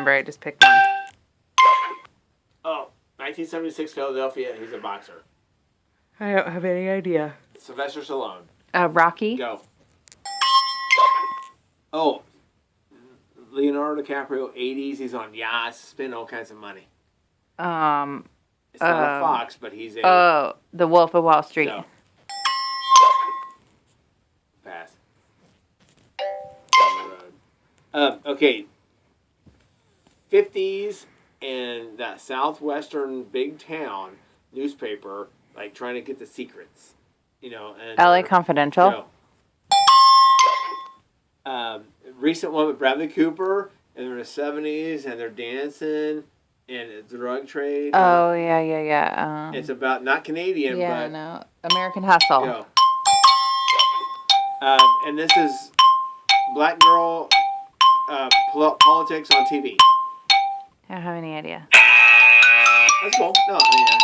remember. I just picked one. Oh, 1976 Philadelphia. He's a boxer. I don't have any idea. Sylvester Stallone. Rocky? Go. Oh, Leonardo DiCaprio, 80s. He's on yachts, spending all kinds of money. It's not a fox, but he's a... Oh, The Wolf of Wall Street. Go. Pass. Okay. 50s and that southwestern big town newspaper, like trying to get the secrets, you know. And LA Confidential. You know, recent one with Bradley Cooper, and they're in the 70s, and they're dancing, and it's the drug trade. Oh, yeah. It's about, not Canadian, yeah, but... no. American Hustle. Go. And this is Black Girl Politics on TV. I don't have any idea. That's cool. No, I mean,